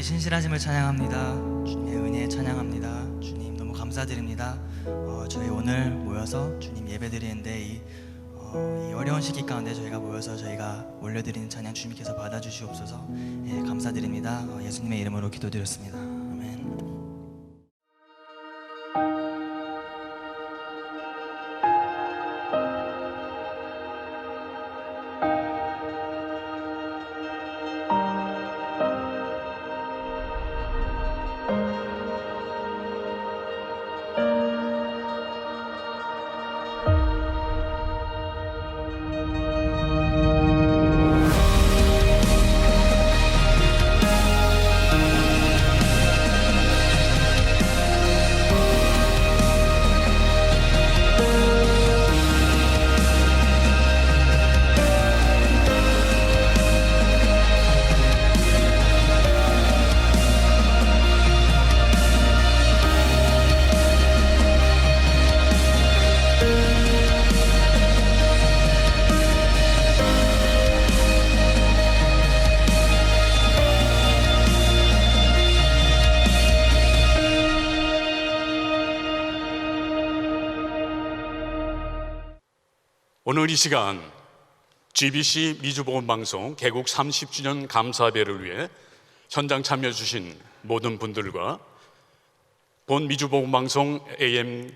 신실하심을 찬양합니다. 주님의 은혜 찬양합니다. 주님 너무 감사드립니다. 저희 오늘 모여서 주님 예배드리는데 이 어려운 시기 가운데 저희가 올려드리는 찬양 주님께서 받아주시옵소서. 감사드립니다. 예수님의 이름으로 기도드렸습니다. 아멘. 오늘 이 시간 GBC 미주복음방송 개국 30주년 감사배를 위해 현장 참여해 주신 모든 분들과 본 미주복음방송 AM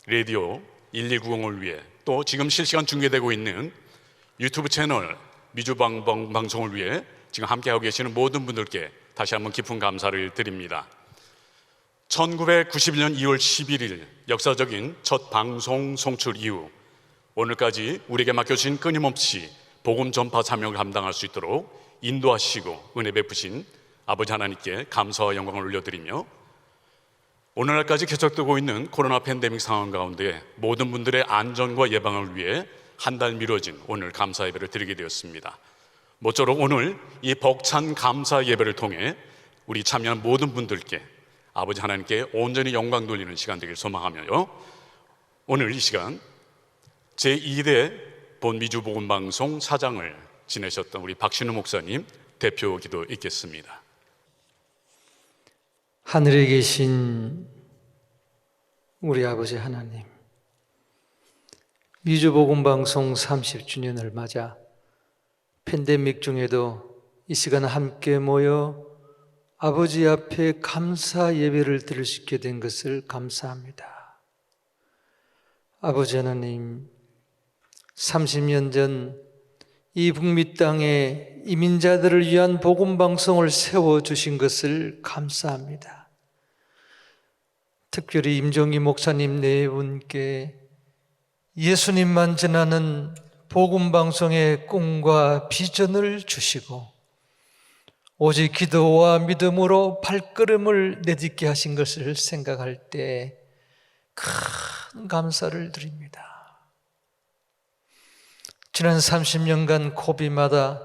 라디오 1290을 위해 또 지금 실시간 중계되고 있는 유튜브 채널 미주방송을 위해 지금 함께하고 계시는 모든 분들께 다시 한번 깊은 감사를 드립니다. 1991년 2월 11일 역사적인 첫 방송 송출 이후 오늘까지 우리에게 맡겨주신 끊임없이 복음 전파 사명을 감당할 수 있도록 인도하시고 은혜 베푸신 아버지 하나님께 감사와 영광을 올려드리며 오늘날까지 계속되고 있는 코로나 팬데믹 상황 가운데 모든 분들의 안전과 예방을 위해 한 달 미뤄진 오늘 감사 예배를 드리게 되었습니다. 모쪼록 오늘 이 벅찬 감사 예배를 통해 우리 참여한 모든 분들께 아버지 하나님께 온전히 영광 돌리는 시간 되길 소망하며요, 오늘 이 시간 제2대 본미주복음방송 사장을 지내셨던 우리 박신우 목사님 대표 기도 읽겠습니다. 하늘에 계신 우리 아버지 하나님, 미주복음방송 30주년을 맞아 팬데믹 중에도 이 시간 함께 모여 아버지 앞에 감사 예배를 드릴 수 있게 된 것을 감사합니다. 아버지 하나님, 30년 전 이 북미 땅에 이민자들을 위한 복음방송을 세워주신 것을 감사합니다. 특별히 임종기 목사님 네 분께 예수님만 전하는 복음방송의 꿈과 비전을 주시고 오직 기도와 믿음으로 발걸음을 내딛게 하신 것을 생각할 때 큰 감사를 드립니다. 지난 30년간 코비마다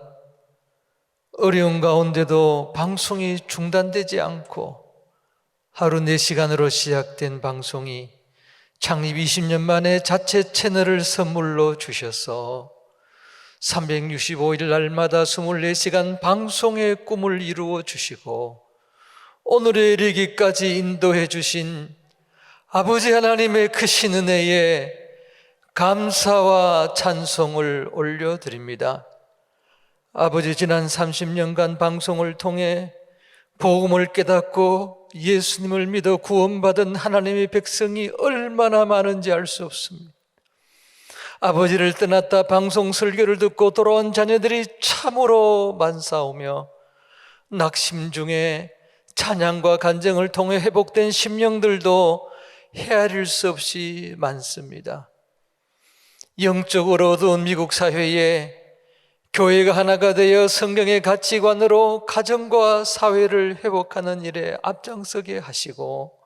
어려운 가운데도 방송이 중단되지 않고 하루 4시간으로 시작된 방송이 창립 20년 만에 자체 채널을 선물로 주셔서 365일 날마다 24시간 방송의 꿈을 이루어 주시고 오늘에 이르기까지 인도해 주신 아버지 하나님의 크신 은혜에 감사와 찬송을 올려드립니다. 아버지, 지난 30년간 방송을 통해 복음을 깨닫고 예수님을 믿어 구원받은 하나님의 백성이 얼마나 많은지 알 수 없습니다. 아버지를 떠났다 방송 설교를 듣고 돌아온 자녀들이 참으로 많사오며 낙심 중에 찬양과 간증을 통해 회복된 심령들도 헤아릴 수 없이 많습니다. 영적으로 어두운 미국 사회에 교회가 하나가 되어 성경의 가치관으로 가정과 사회를 회복하는 일에 앞장서게 하시고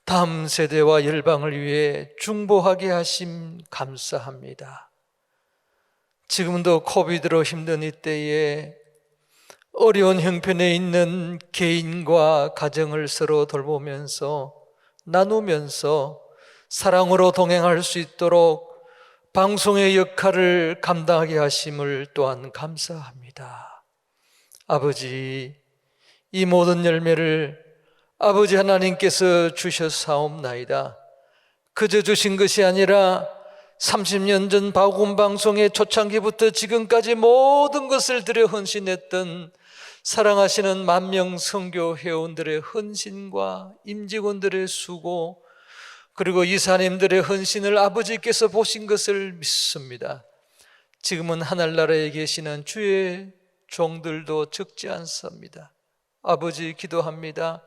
다음 세대와 열방을 위해 중보하게 하심 감사합니다. 지금도 코비드로 힘든 이때에 어려운 형편에 있는 개인과 가정을 서로 돌보면서 나누면서 사랑으로 동행할 수 있도록 방송의 역할을 감당하게 하심을 또한 감사합니다. 아버지, 이 모든 열매를 아버지 하나님께서 주셨사옵나이다. 그저 주신 것이 아니라 30년 전 복음 방송의 초창기부터 지금까지 모든 것을 들여 헌신했던 사랑하시는 만명 선교 회원들의 헌신과 임직원들의 수고, 그리고 이사님들의 헌신을 아버지께서 보신 것을 믿습니다. 지금은 하늘나라에 계시는 주의 종들도 적지 않습니다. 아버지 기도합니다.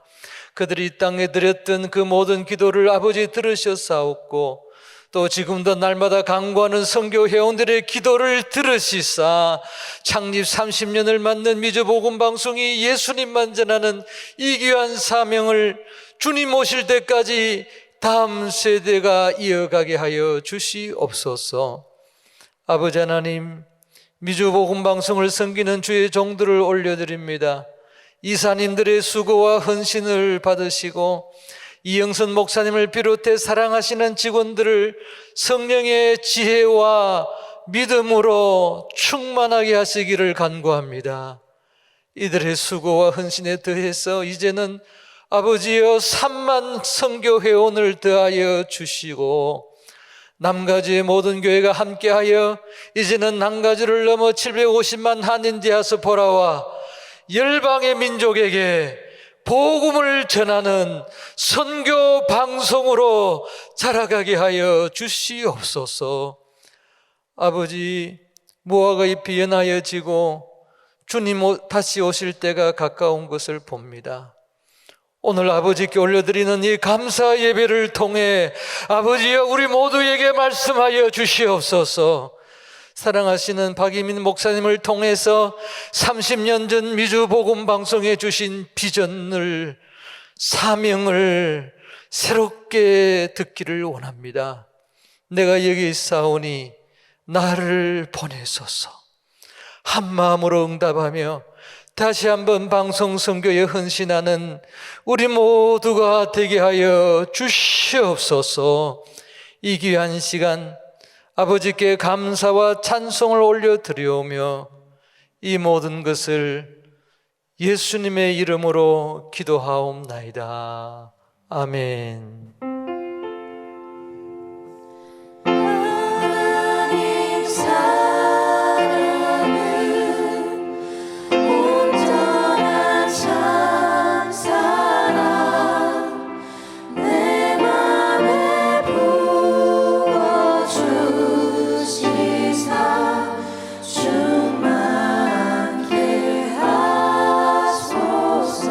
그들이 이 땅에 드렸던 그 모든 기도를 아버지 들으셨사옵고, 또 지금도 날마다 강구하는 선교 회원들의 기도를 들으시사 창립 30년을 맞는 미주복음 방송이 예수님만 전하는 이 귀한 사명을 주님 오실 때까지 다음 세대가 이어가게 하여 주시옵소서. 아버지 하나님, 미주복음 방송을 섬기는 주의 종들을 올려드립니다. 이사님들의 수고와 헌신을 받으시고 이영선 목사님을 비롯해 사랑하시는 직원들을 성령의 지혜와 믿음으로 충만하게 하시기를 간구합니다. 이들의 수고와 헌신에 더해서 이제는 아버지여 3만 선교 회원을 더하여 주시고, 남가주의 모든 교회가 함께하여 이제는 남가주를 넘어 750만 한인 디아스포라와 열방의 민족에게 복음을 전하는 선교 방송으로 자라가게 하여 주시옵소서. 아버지, 무화과 잎이 연하여지고 주님 다시 오실 때가 가까운 것을 봅니다. 오늘 아버지께 올려드리는 이 감사 예배를 통해 아버지여 우리 모두에게 말씀하여 주시옵소서. 사랑하시는 박이민 목사님을 통해서 30년 전 미주복음 방송에 주신 비전을, 사명을 새롭게 듣기를 원합니다. 내가 여기 있사오니 나를 보내소서. 한마음으로 응답하며 다시 한번 방송 선교에 헌신하는 우리 모두가 되게 하여 주시옵소서. 이 귀한 시간 아버지께 감사와 찬송을 올려드리오며 이 모든 것을 예수님의 이름으로 기도하옵나이다. 아멘. 하나님 사랑은 온전한 참 사랑 내 맘에 부어주시사 충만케 하소서.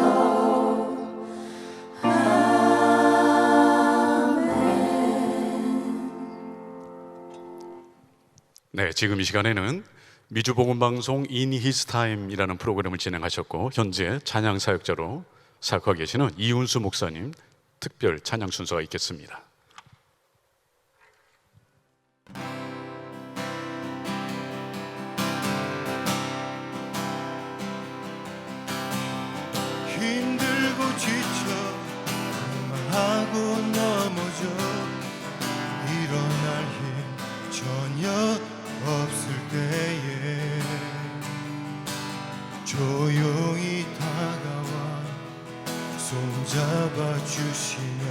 네, 지금 이 시간에는 미주복음방송 In His Time이라는 프로그램을 진행하셨고 현재 찬양 사역자로 사역하고 계시는 이훈수 목사님 특별 찬양 순서가 있겠습니다. 힘들고 지쳐 하고 넘어져 일어날 힘 전혀 없을 때에 조용히 다가와 손잡아 주시며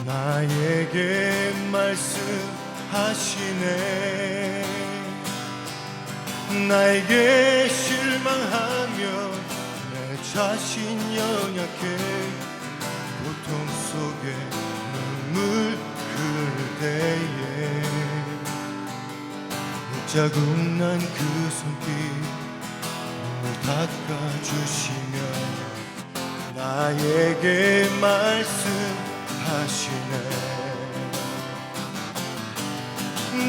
나에게 말씀하시네. 나에게 실망하며 내 자신 연약해 고통 속에 눈물 흐를 때에 자국 난 그 손길 눈물 닦아주시며 나에게 말씀하시네.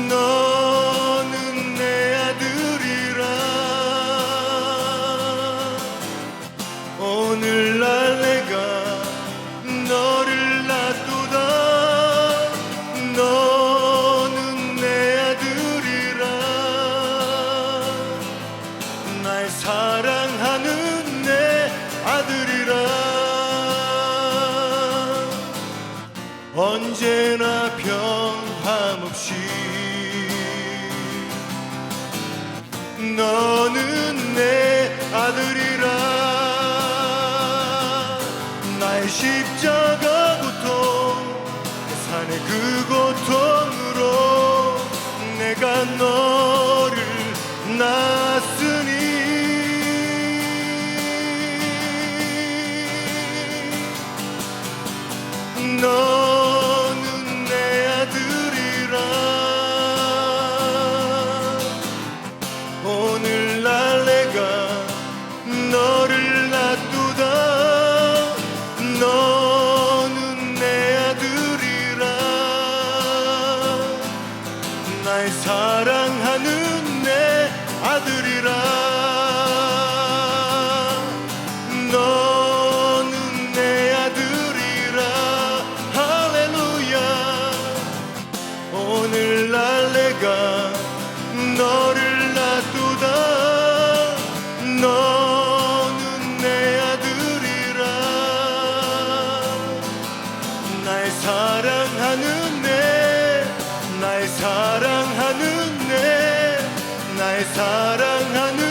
너는 내 아들이라 오늘날 내가 너를 놔두다. 너는 내 아들이라 날 사랑하는 내 아들이라 언제나 변함없이 너는 내 아들이라 그 고통으로 내가 너를 낳았으니 너는 내 아들이라 오늘날 내가 너를 놔두다 너는 내 아들이라 날 사랑하는 내 아들이라 너는 내 아들이라 할렐루야 오늘날 내가 너를 놔두다 너는 내 아들이라 날 사랑하는 날 사랑하는 날 사랑하는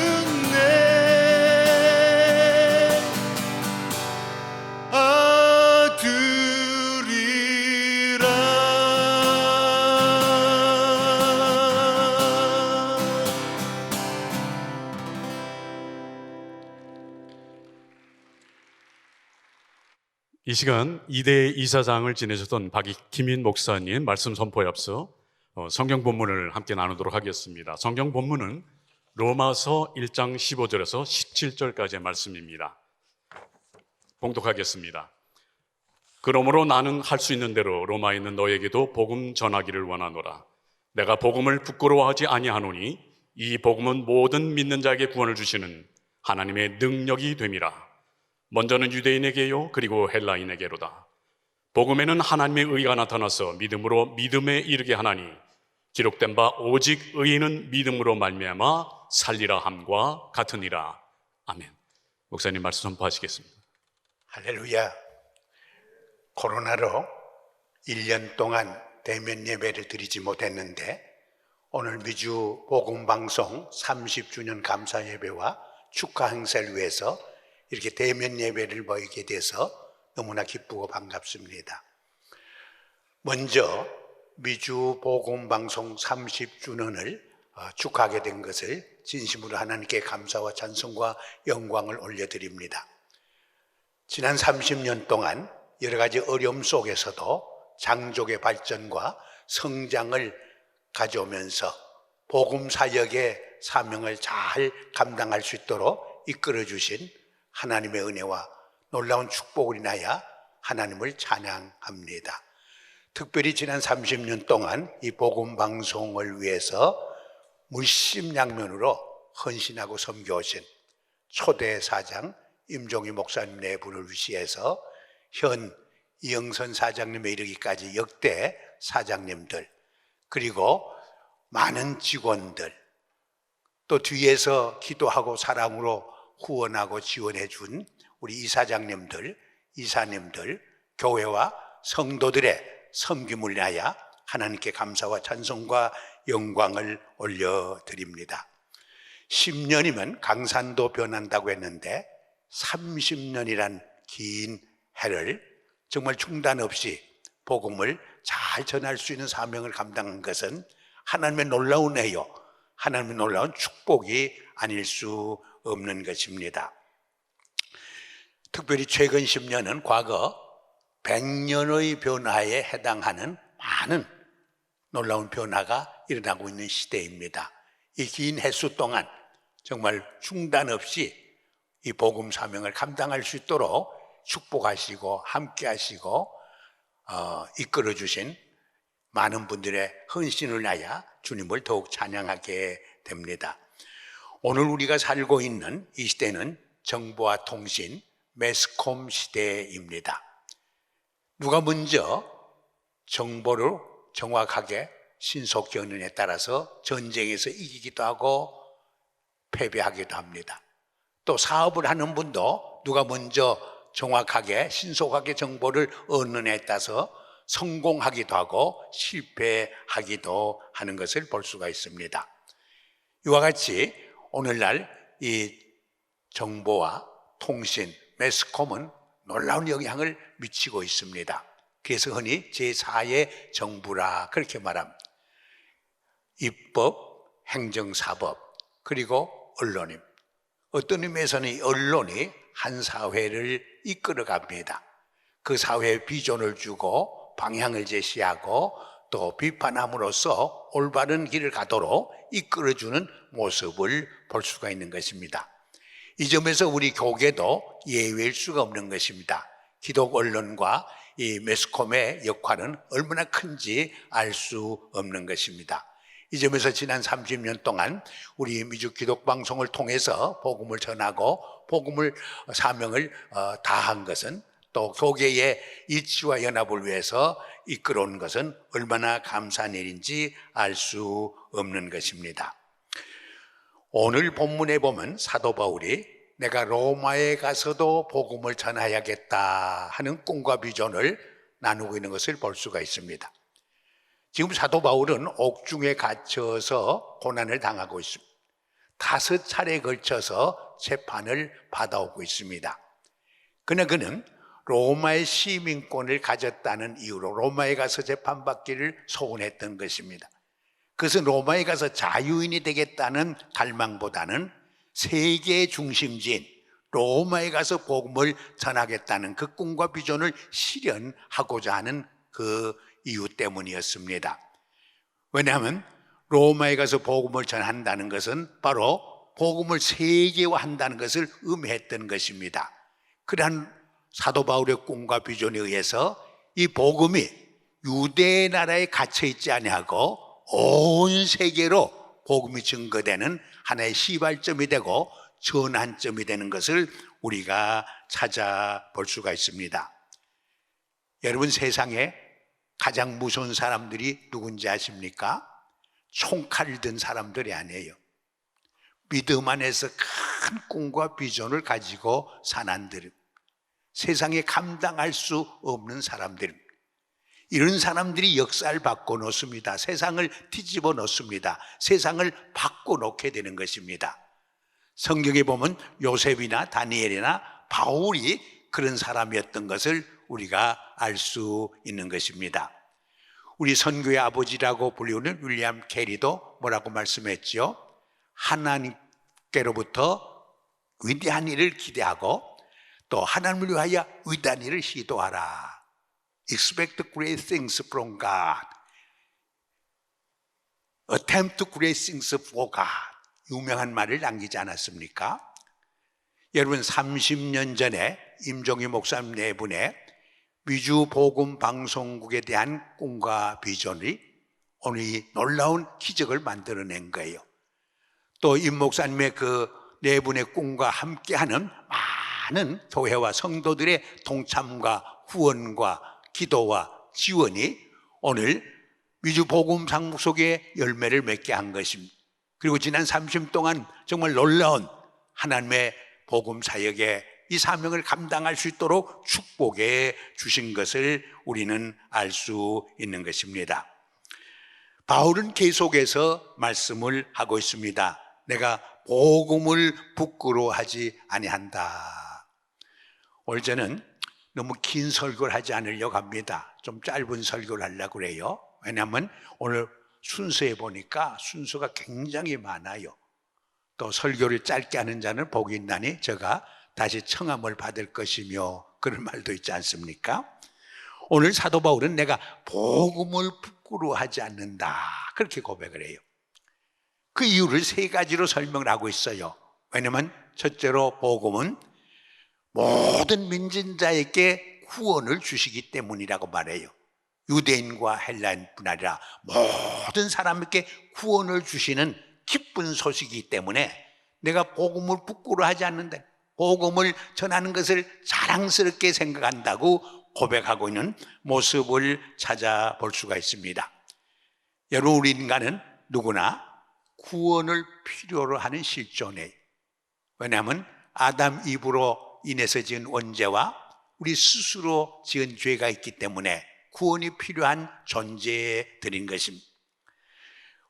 아들이라 이 시간 2대 이사장을 지내셨던 김인 목사님 말씀 선포에 앞서 성경 본문을 함께 나누도록 하겠습니다. 성경 본문은 로마서 1장 15절에서 17절까지의 말씀입니다. 봉독하겠습니다. 그러므로 나는 할 수 있는 대로 로마에 있는 너에게도 복음 전하기를 원하노라. 내가 복음을 부끄러워하지 아니하노니 이 복음은 모든 믿는 자에게 구원을 주시는 하나님의 능력이 됨이라. 먼저는 유대인에게요 그리고 헬라인에게로다. 복음에는 하나님의 의가 나타나서 믿음으로 믿음에 이르게 하나니 기록된 바 오직 의인은 믿음으로 말미암아 살리라 함과 같으니라. 아멘. 목사님 말씀 선포하시겠습니다. 할렐루야. 코로나로 1년 동안 대면 예배를 드리지 못했는데 오늘 미주 복음방송 30주년 감사 예배와 축하 행사를 위해서 이렇게 대면 예배를 모이게 돼서 너무나 기쁘고 반갑습니다. 먼저 미주 복음방송 30주년을 축하하게 된 것을 진심으로 하나님께 감사와 찬송과 영광을 올려드립니다. 지난 30년 동안 여러 가지 어려움 속에서도 장족의 발전과 성장을 가져오면서 복음 사역의 사명을 잘 감당할 수 있도록 이끌어 주신 하나님의 은혜와 놀라운 축복을 인하여 하나님을 찬양합니다. 특별히 지난 30년 동안 이 복음 방송을 위해서 물심양면으로 헌신하고 섬겨오신 초대 사장 임종희 목사님 내분을 위시해서 현 이영선 사장님에 이르기까지 역대 사장님들 그리고 많은 직원들 또 뒤에서 기도하고 사랑으로 후원하고 지원해 준 우리 이사장님들, 이사님들, 교회와 성도들의 섬김을 위하여 하나님께 감사와 찬송과 영광을 올려드립니다. 10년이면 강산도 변한다고 했는데 30년이란 긴 해를 정말 중단 없이 복음을 잘 전할 수 있는 사명을 감당한 것은 하나님의 놀라운 은혜요, 하나님의 놀라운 축복이 아닐 수 없는 것입니다. 특별히 최근 10년은 과거 100년의 변화에 해당하는 많은 놀라운 변화가 일어나고 있는 시대입니다. 이 긴 횟수 동안 정말 중단 없이 이 복음 사명을 감당할 수 있도록 축복하시고 함께 하시고 이끌어 주신 많은 분들의 헌신을 위하여 주님을 더욱 찬양하게 됩니다. 오늘 우리가 살고 있는 이 시대는 정보와 통신, 매스컴 시대입니다. 누가 먼저 정보를 정확하게 신속히 얻느냐에 따라서 전쟁에서 이기기도 하고 패배하기도 합니다. 또 사업을 하는 분도 누가 먼저 정확하게 신속하게 정보를 얻느냐에 따라서 성공하기도 하고 실패하기도 하는 것을 볼 수가 있습니다. 이와 같이 오늘날 이 정보와 통신, 매스컴은 놀라운 영향을 미치고 있습니다. 그래서 흔히 제4의 정부라 그렇게 말합니다. 입법, 행정사법, 그리고 언론입니다. 어떤 의미에서는 이 언론이 한 사회를 이끌어갑니다. 그 사회에 비전을 주고 방향을 제시하고 또 비판함으로써 올바른 길을 가도록 이끌어주는 모습을 볼 수가 있는 것입니다. 이 점에서 우리 교계도 예외일 수가 없는 것입니다. 기독 언론과 이 매스컴의 역할은 얼마나 큰지 알 수 없는 것입니다. 이 점에서 지난 30년 동안 우리 미주 기독 방송을 통해서 복음을 전하고 복음을 사명을 다한 것은 또 교계의 이치와 연합을 위해서 이끌어온 것은 얼마나 감사한 일인지 알 수 없는 것입니다. 오늘 본문에 보면 사도 바울이 내가 로마에 가서도 복음을 전하야겠다 하는 꿈과 비전을 나누고 있는 것을 볼 수가 있습니다. 지금 사도 바울은 옥중에 갇혀서 고난을 당하고 있습니다. 5차례에 걸쳐서 재판을 받아오고 있습니다. 그러나 그는 로마의 시민권을 가졌다는 이유로 로마에 가서 재판받기를 소원했던 것입니다. 그것은 로마에 가서 자유인이 되겠다는 갈망보다는 세계의 중심지인 로마에 가서 복음을 전하겠다는 그 꿈과 비전을 실현하고자 하는 그 이유 때문이었습니다. 왜냐하면 로마에 가서 복음을 전한다는 것은 바로 복음을 세계화한다는 것을 의미했던 것입니다. 그러한 사도 바울의 꿈과 비전에 의해서 이 복음이 유대 나라에 갇혀 있지 아니하고 온 세계로 복음이 증거되는 하나의 시발점이 되고 전환점이 되는 것을 우리가 찾아볼 수가 있습니다. 여러분, 세상에 가장 무서운 사람들이 누군지 아십니까? 총칼을 든 사람들이 아니에요. 믿음 안에서 큰 꿈과 비전을 가지고 사는들, 세상에 감당할 수 없는 사람들, 이런 사람들이 역사를 바꿔놓습니다. 세상을 뒤집어 놓습니다. 세상을 바꿔놓게 되는 것입니다. 성경에 보면 요셉이나 다니엘이나 바울이 그런 사람이었던 것을 우리가 알 수 있는 것입니다. 우리 선교의 아버지라고 불리우는 윌리엄 캐리도 뭐라고 말씀했죠? 하나님께로부터 위대한 일을 기대하고 또 하나님을 위하여 위대한 일을 시도하라. Expect great things from God. Attempt great things for God. 유명한 말을 남기지 않았습니까? 여러분, 30년 전에 임종희 목사님 네 분의 미주 복음 방송국에 대한 꿈과 비전이 오늘 이 놀라운 기적을 만들어낸 거예요. 또 임 목사님의 그 네 분의 꿈과 함께하는 많은 교회와 성도들의 동참과 후원과 기도와 지원이 오늘 미주 복음 방송국의 열매를 맺게 한 것입니다. 그리고 지난 30년 동안 정말 놀라운 하나님의 복음 사역의 이 사명을 감당할 수 있도록 축복해 주신 것을 우리는 알 수 있는 것입니다. 바울은 계속해서 말씀을 하고 있습니다. 내가 복음을 부끄러워하지 아니한다. 오늘 저는 너무 긴 설교를 하지 않으려고 합니다. 좀 짧은 설교를 하려고 그래요. 왜냐하면 오늘 순서에 보니까 순서가 굉장히 많아요. 또 설교를 짧게 하는 자는 복이 있나니 제가 다시 청함을 받을 것이며 그런 말도 있지 않습니까? 오늘 사도 바울은 내가 복음을 부끄러워하지 않는다 그렇게 고백을 해요. 그 이유를 세 가지로 설명을 하고 있어요. 왜냐하면 첫째로 복음은 모든 민진자에게 구원을 주시기 때문이라고 말해요. 유대인과 헬라인뿐 아니라 모든 사람에게 구원을 주시는 기쁜 소식이기 때문에 내가 복음을 부끄러워하지 않는다. 복음을 전하는 것을 자랑스럽게 생각한다고 고백하고 있는 모습을 찾아볼 수가 있습니다. 여러분, 우리 인간은 누구나 구원을 필요로 하는 실존이에요. 왜냐하면 아담 이브로 인해서 지은 원죄와 우리 스스로 지은 죄가 있기 때문에 구원이 필요한 존재들인 것입니다.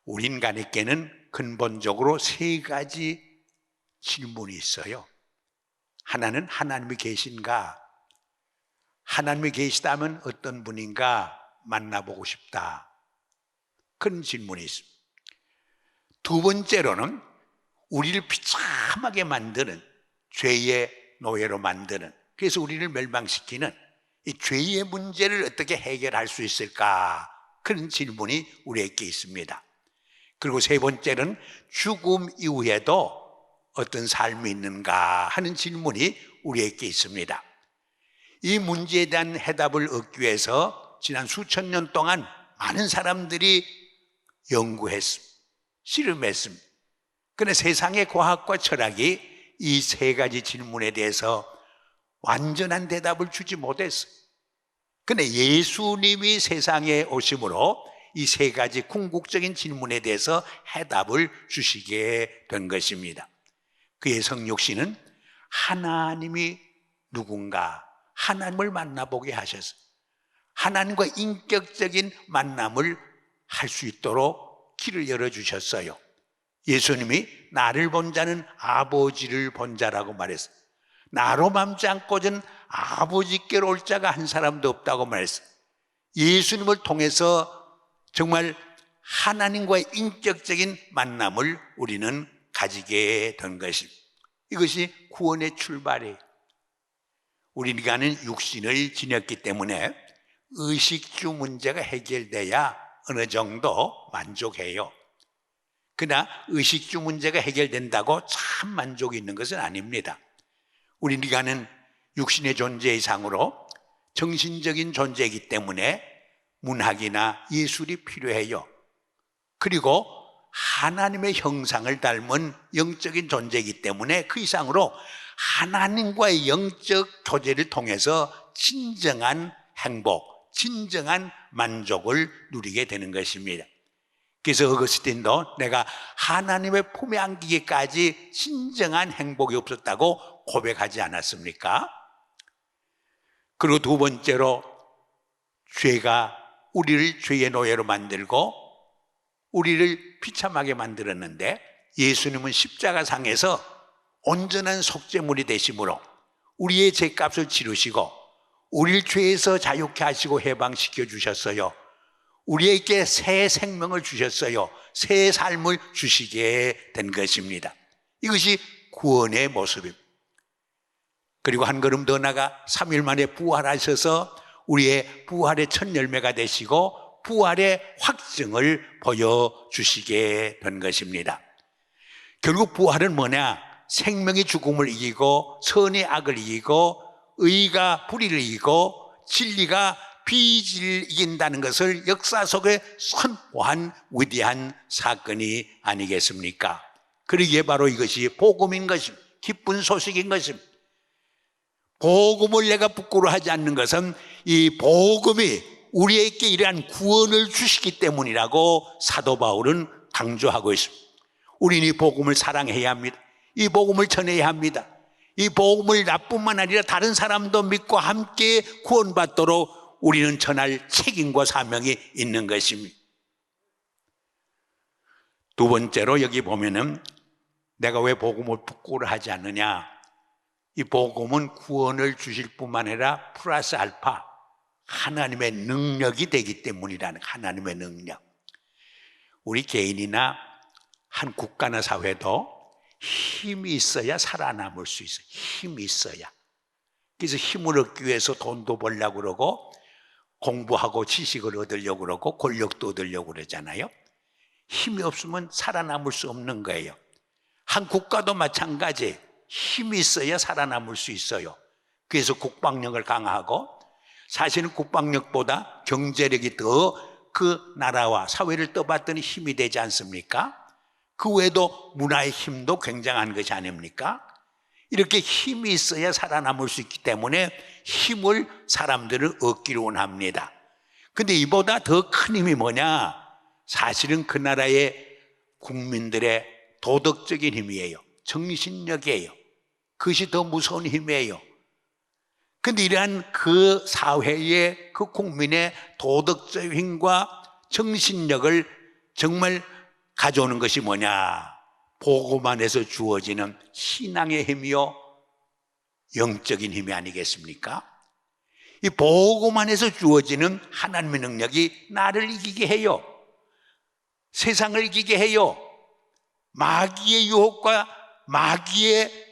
우리 인간에게는 근본적으로 세 가지 질문이 있어요. 하나는 하나님이 계신가? 하나님이 계시다면 어떤 분인가 만나보고 싶다. 그런 질문이 있습니다. 두 번째로는 우리를 비참하게 만드는, 죄의 노예로 만드는, 그래서 우리를 멸망시키는 이 죄의 문제를 어떻게 해결할 수 있을까? 그런 질문이 우리에게 있습니다. 그리고 세 번째는 죽음 이후에도 어떤 삶이 있는가 하는 질문이 우리에게 있습니다. 이 문제에 대한 해답을 얻기 위해서 지난 수천 년 동안 많은 사람들이 연구했습니다. 실험했습니다. 그런데 세상의 과학과 철학이 이 세 가지 질문에 대해서 완전한 대답을 주지 못했어요. 그런데 예수님이 세상에 오심으로 이 세 가지 궁극적인 질문에 대해서 해답을 주시게 된 것입니다. 그의 성육신은 하나님이 누군가, 하나님을 만나보게 하셔서 하나님과 인격적인 만남을 할 수 있도록 길을 열어주셨어요. 예수님이 나를 본 자는 아버지를 본 자라고 말했어요. 나로 맘지 않고는 아버지께로 올 자가 한 사람도 없다고 말했어요. 예수님을 통해서 정말 하나님과의 인격적인 만남을 우리는 가지게 된 것입니다. 이것이 구원의 출발이에요. 우리가는 육신을 지녔기 때문에 의식주 문제가 해결돼야 어느 정도 만족해요. 그러나 의식주 문제가 해결된다고 참 만족이 있는 것은 아닙니다. 우리가는 육신의 존재 이상으로 정신적인 존재이기 때문에 문학이나 예술이 필요해요. 그리고 하나님의 형상을 닮은 영적인 존재이기 때문에 그 이상으로 하나님과의 영적 교제를 통해서 진정한 행복, 진정한 만족을 누리게 되는 것입니다. 그래서 어거스틴도 내가 하나님의 품에 안기기까지 진정한 행복이 없었다고 고백하지 않았습니까? 그리고 두 번째로 죄가 우리를 죄의 노예로 만들고 우리를 비참하게 만들었는데 예수님은 십자가상에서 온전한 속죄물이 되심으로 우리의 죄값을 치르시고 우리를 죄에서 자유케 하시고 해방시켜 주셨어요. 우리에게 새 생명을 주셨어요. 새 삶을 주시게 된 것입니다. 이것이 구원의 모습입니다. 그리고 한 걸음 더 나가 3일 만에 부활하셔서 우리의 부활의 첫 열매가 되시고 부활의 확증을 보여주시게 된 것입니다. 결국 부활은 뭐냐? 생명이 죽음을 이기고 선이 악을 이기고 의가 불의를 이기고 진리가 비진리를 이긴다는 것을 역사 속에 선포한 위대한 사건이 아니겠습니까? 그러기에 바로 이것이 복음인 것입니다. 기쁜 소식인 것입니다. 복음을 내가 부끄러워하지 않는 것은 이 복음이 우리에게 이러한 구원을 주시기 때문이라고 사도 바울은 강조하고 있습니다. 우리는 이 복음을 사랑해야 합니다. 이 복음을 전해야 합니다. 이 복음을 나뿐만 아니라 다른 사람도 믿고 함께 구원받도록 우리는 전할 책임과 사명이 있는 것입니다. 두 번째로 여기 보면은 내가 왜 복음을 부끄러워하지 않느냐? 이 복음은 구원을 주실 뿐만 아니라 플러스 알파 하나님의 능력이 되기 때문이라는 하나님의 능력. 우리 개인이나 한 국가나 사회도 힘이 있어야 살아남을 수 있어요. 힘이 있어야. 그래서 힘을 얻기 위해서 돈도 벌려고 그러고 공부하고 지식을 얻으려고 그러고 권력도 얻으려고 그러잖아요. 힘이 없으면 살아남을 수 없는 거예요. 한 국가도 마찬가지. 힘이 있어야 살아남을 수 있어요. 그래서 국방력을 강화하고 사실은 국방력보다 경제력이 더 그 나라와 사회를 떠받드는 힘이 되지 않습니까? 그 외에도 문화의 힘도 굉장한 것이 아닙니까? 이렇게 힘이 있어야 살아남을 수 있기 때문에 힘을 사람들은 얻기를 원합니다. 근데 이보다 더 큰 힘이 뭐냐? 사실은 그 나라의 국민들의 도덕적인 힘이에요. 정신력이에요. 그것이 더 무서운 힘이에요. 근데 이러한 그 사회의 그 국민의 도덕적 힘과 정신력을 정말 가져오는 것이 뭐냐? 복음 안에서 주어지는 신앙의 힘이요 영적인 힘이 아니겠습니까? 이 복음 안에서 주어지는 하나님의 능력이 나를 이기게 해요. 세상을 이기게 해요. 마귀의 유혹과 마귀의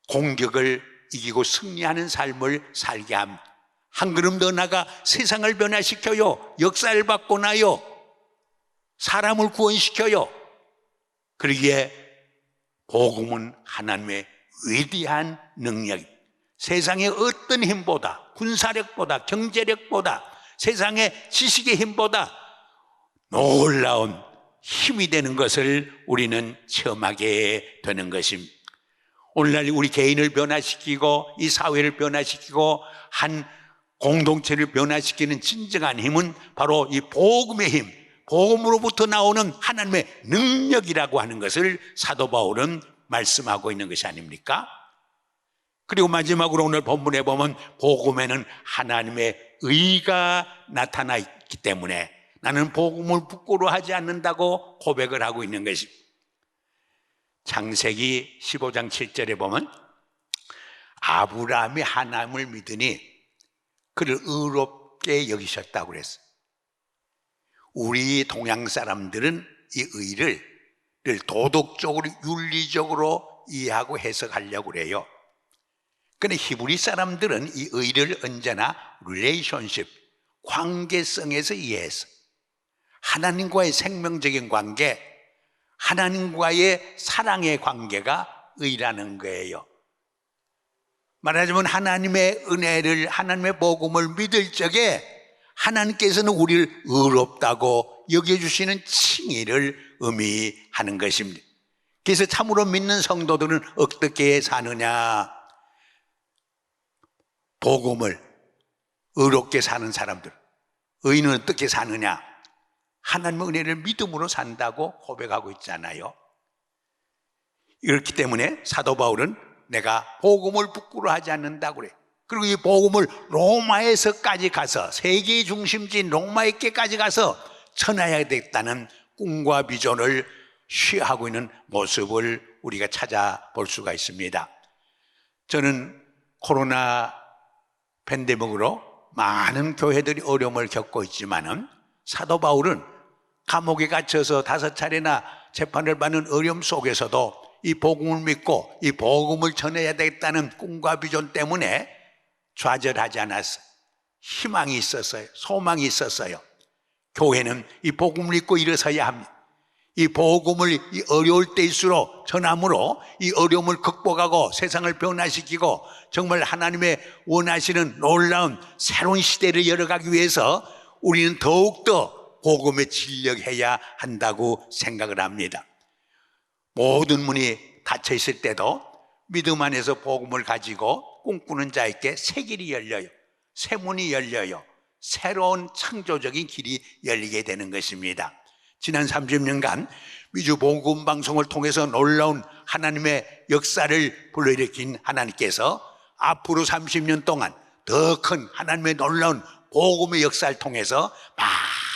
공격을 이기고 승리하는 삶을 살게 합니다. 한 걸음 더 나가 세상을 변화시켜요. 역사를 바꿔놔요. 사람을 구원시켜요. 그러기에 복음은 하나님의 위대한 능력입니다. 세상의 어떤 힘보다, 군사력보다, 경제력보다, 세상의 지식의 힘보다 놀라운 힘이 되는 것을 우리는 체험하게 되는 것입니다. 오늘날 우리 개인을 변화시키고 이 사회를 변화시키고 한 공동체를 변화시키는 진정한 힘은 바로 이 복음의 힘, 복음으로부터 나오는 하나님의 능력이라고 하는 것을 사도 바울은 말씀하고 있는 것이 아닙니까? 그리고 마지막으로 오늘 본문에 보면 복음에는 하나님의 의가 나타나 있기 때문에 나는 복음을 부끄러워하지 않는다고 고백을 하고 있는 것입니다. 창세기 15장 7절에 보면 아브라함이 하나님을 믿으니 그를 의롭게 여기셨다고 그랬어요. 우리 동양 사람들은 이 의를 도덕적으로 윤리적으로 이해하고 해석하려고 그래요. 그런데 히브리 사람들은 이 의를 언제나 relationship, 관계성에서 이해했어. 하나님과의 생명적인 관계, 하나님과의 사랑의 관계가 의라는 거예요. 말하자면 하나님의 은혜를, 하나님의 복음을 믿을 적에 하나님께서는 우리를 의롭다고 여겨주시는 칭의를 의미하는 것입니다. 그래서 참으로 믿는 성도들은 어떻게 사느냐? 복음을 의롭게 사는 사람들, 의인은 어떻게 사느냐? 하나님의 은혜를 믿음으로 산다고 고백하고 있잖아요. 그렇기 때문에 사도 바울은 내가 복음을 부끄러워하지 않는다고 그래. 그리고 이 복음을 로마에서까지 가서, 세계의 중심지인 로마에게까지 가서 전해야 되겠다는 꿈과 비전을 취하고 있는 모습을 우리가 찾아볼 수가 있습니다. 저는 코로나 팬데믹으로 많은 교회들이 어려움을 겪고 있지만은 사도 바울은 감옥에 갇혀서 5차례나 재판을 받는 어려움 속에서도 이 복음을 믿고 이 복음을 전해야 되겠다는 꿈과 비전 때문에 좌절하지 않았어요. 희망이 있었어요. 소망이 있었어요. 교회는 이 복음을 믿고 일어서야 합니다. 이 복음을 이 어려울 때일수록 전함으로 이 어려움을 극복하고 세상을 변화시키고 정말 하나님의 원하시는 놀라운 새로운 시대를 열어가기 위해서 우리는 더욱더 복음에 진력해야 한다고 생각을 합니다. 모든 문이 닫혀 있을 때도 믿음 안에서 복음을 가지고 꿈꾸는 자에게 새 길이 열려요. 새 문이 열려요. 새로운 창조적인 길이 열리게 되는 것입니다. 지난 30년간 미주 복음 방송을 통해서 놀라운 하나님의 역사를 불러일으킨 하나님께서 앞으로 30년 동안 더 큰 하나님의 놀라운 복음의 역사를 통해서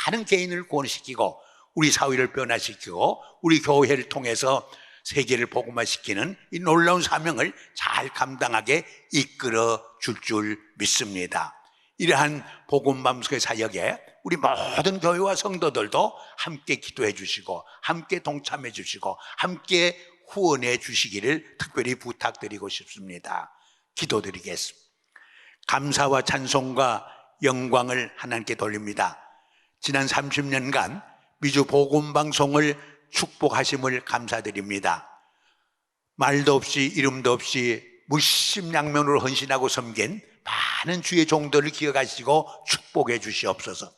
많은 개인을 구원시키고 우리 사회를 변화시키고 우리 교회를 통해서 세계를 복음화시키는 이 놀라운 사명을 잘 감당하게 이끌어 줄 믿습니다. 이러한 복음 방송의 사역에 우리 모든 교회와 성도들도 함께 기도해 주시고 함께 동참해 주시고 함께 후원해 주시기를 특별히 부탁드리고 싶습니다. 기도드리겠습니다. 감사와 찬송과 영광을 하나님께 돌립니다. 지난 30년간 미주 복음 방송을 축복하심을 감사드립니다. 말도 없이 이름도 없이 무심양면으로 헌신하고 섬긴 많은 주의 종들을 기억하시고 축복해 주시옵소서.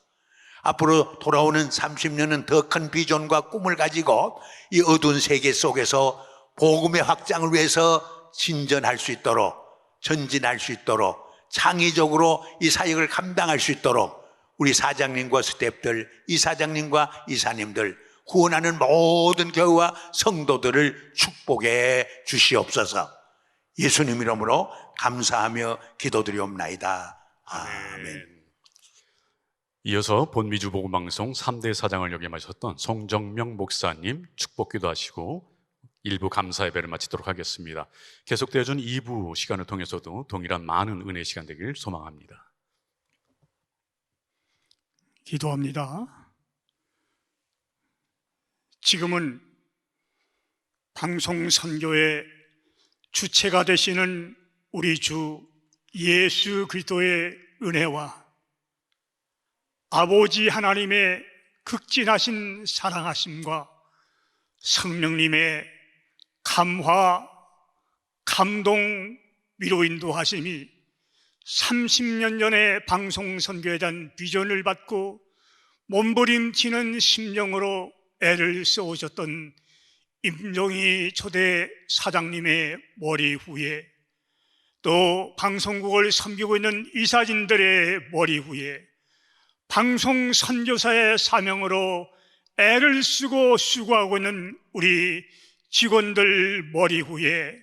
앞으로 돌아오는 30년은 더 큰 비전과 꿈을 가지고 이 어두운 세계 속에서 복음의 확장을 위해서 진전할 수 있도록, 전진할 수 있도록, 창의적으로 이 사역을 감당할 수 있도록 우리 사장님과 스태프들, 이사장님과 이사님들, 후원하는 모든 교회와 성도들을 축복해 주시옵소서. 예수님 이름으로 감사하며 기도드리옵나이다. 아멘. 이어서 본미주 복음 방송 3대 사장을 역임하셨던 송정명 목사님 축복 기도하시고 1부 감사 예배를 마치도록 하겠습니다. 계속되어진 2부 시간을 통해서도 동일한 많은 은혜의 시간 되길 소망합니다. 기도합니다. 지금은 방송 선교의 주체가 되시는 우리 주 예수 그리스도의 은혜와 아버지 하나님의 극진하신 사랑하심과 성령님의 감화, 감동, 위로 인도하심이 30년 전에 방송 선교에 대한 비전을 받고 몸부림치는 심령으로 애를 써오셨던 임종희 초대 사장님의 머리 후에, 또 방송국을 섬기고 있는 이사진들의 머리 후에, 방송 선교사의 사명으로 애를 쓰고 수고하고 있는 우리 직원들 머리 후에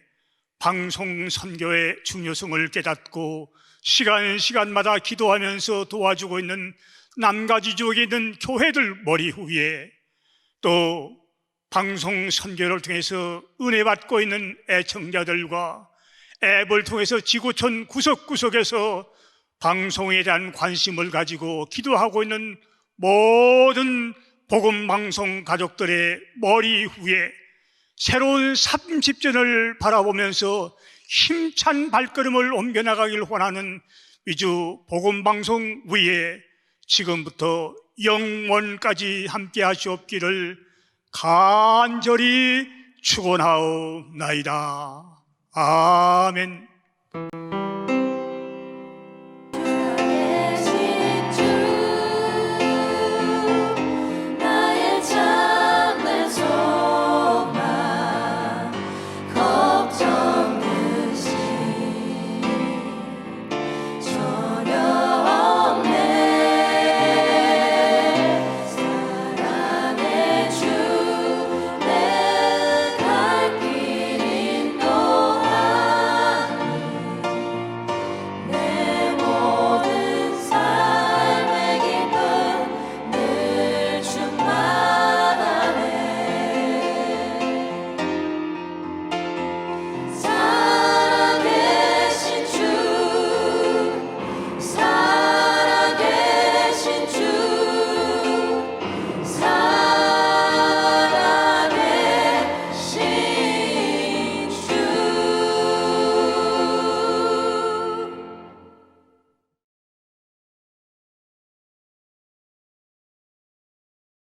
방송 선교의 중요성을 깨닫고 시간마다 기도하면서 도와주고 있는 남가지 지역에 있는 교회들 머리 후에, 또 방송 선교를 통해서 은혜 받고 있는 애청자들과 앱을 통해서 지구촌 구석구석에서 방송에 대한 관심을 가지고 기도하고 있는 모든 복음방송 가족들의 머리 후에 새로운 30전을 바라보면서 힘찬 발걸음을 옮겨나가길 원하는 위주 복음방송 위에 지금부터 영원까지 함께 하시옵기를 간절히 축원하옵나이다. 아멘.